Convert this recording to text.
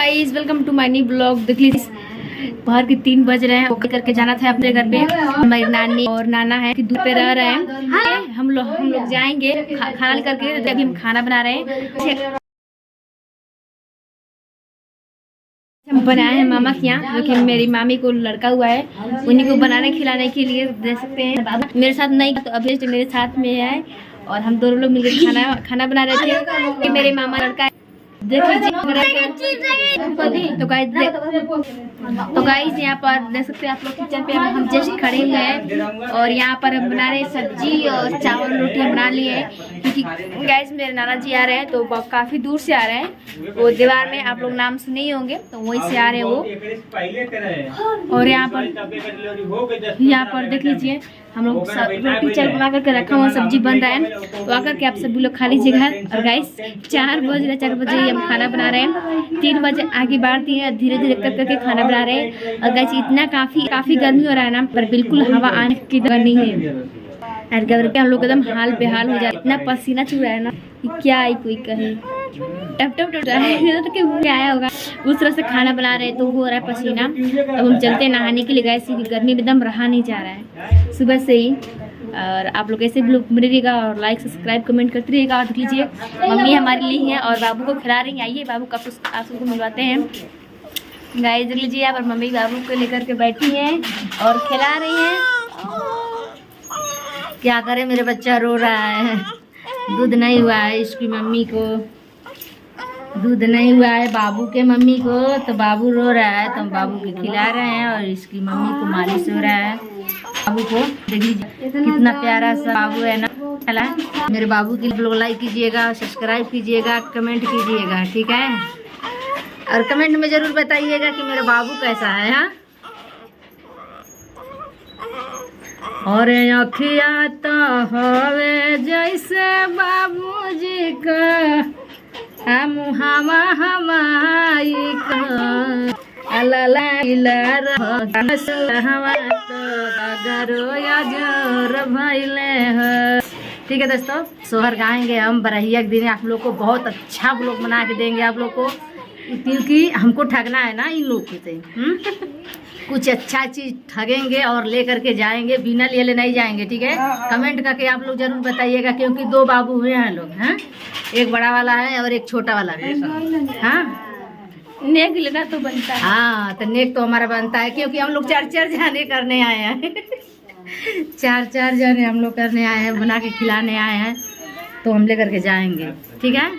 Guys welcome to my new blog. देख लीजिए बाहर के 3 बज रहे हैं। ओके करके जाना था अपने घर पे। हमारी नानी और नाना है कि दूर पे रह रहे हैं। हम लोग जाएंगे खाना करके। अभी हम खाना बना रहे हैं। हम बनाए हैं मामा के यहाँ, जो कि मेरी मामी को लड़का हुआ है, उन्हीं को बनाने खिलाने के लिए दे सकते हैं। मेरे साथ नहीं तो अभी मेरे साथ में है और हम दोनों लोग मिलकर खाना बना रहे थे कि मेरे मामा लड़का है। देख लीजिए तो गाइस यहाँ पर देख सकते हैं आप लोग किचन पे हम जस्ट खड़े हुए हैं और यहाँ पर हम बना रहे हैं सब्जी और चावल रोटी बना लिए हैं। क्योंकि गाइस मेरे नाना जी आ रहे हैं तो काफ़ी दूर से आ रहे हैं। वो दीवार में आप लोग नाम सुने ही होंगे तो वहीं से आ रहे हैं वो। और यहाँ पर देख लीजिए हम लोग रोटी चावल बना करके रखा हुआ सब्जी बन रहा है। तो आकर के आप सभी लोग खा लीजिएगा। और गाइस 4 बजे हम खाना बना रहे हैं। 3 बजे आगे बढ़ती है, धीरे धीरे करके खाना बना रहे हैं। और गाइस इतना काफी गर्मी हो रहा है ना, पर बिल्कुल हवा आने की जगह नहीं है। हम लोग एकदम हाल बेहाल हो जाए। इतना पसीना छू रहा है ना कि क्या ही कोई कहे। टप टप टप तो आया होगा। उस तरह से खाना बना रहे तो हो रहा है पसीना। अब हम चलते हैं नहाने के लिए। गाइस गर्मी में एकदम रहा नहीं जा रहा है सुबह से ही। और आप लोग ऐसे भी लोग बने रहिएगा और लाइक सब्सक्राइब कमेंट करते रहिएगा। और देख लीजिए मम्मी हमारे लिए हैं और बाबू को खिला रही हैं। आइए बाबू का आप सबको मिलवाते हैं। गाइस देख लीजिए यहाँ पर मम्मी बाबू को लेकर के बैठी हैं और खिला रही हैं। क्या करे मेरे बच्चा रो रहा है। दूध नहीं हुआ है इसकी मम्मी को, दूध नहीं हुआ है बाबू के मम्मी को, तो बाबू रो रहा है। तो हम बाबू को खिला रहे हैं और इसकी मम्मी को मालिश हो रहा है। बाबू को देख लीजिए कितना प्यारा सा बाबू है ना। मेरे बाबू के लोग लाइक कीजिएगा, सब्सक्राइब कीजिएगा, कमेंट कीजिएगा, ठीक है। और कमेंट में जरूर बताइएगा कि मेरा बाबू कैसा है। हाँ और अखिया तो हवे जैसे बाबूजी का मुहावा हमारी का ठीक है दोस्तों, सोहर गाएंगे हम बरहिया के दिन। आप लोग को बहुत अच्छा ब्लॉग बना के देंगे आप लोग को, क्योंकि हमको ठगना है ना इन लोग से। कुछ अच्छा चीज ठगेंगे और ले करके जाएंगे, बिना लिए नहीं जाएंगे, ठीक है। कमेंट करके आप लोग जरूर बताइएगा, क्योंकि 2 बाबू हुए हैं लोग। हैं एक बड़ा वाला है और एक छोटा वाला है। हाँ नेक लेना तो बनता है। हाँ तो नेक तो हमारा बनता है, क्योंकि हम लोग 4 जाने करने आए हैं। 4 जाने हम लोग करने आए हैं, बना के खिलाने आए हैं। तो हम ले करके जाएंगे, ठीक है।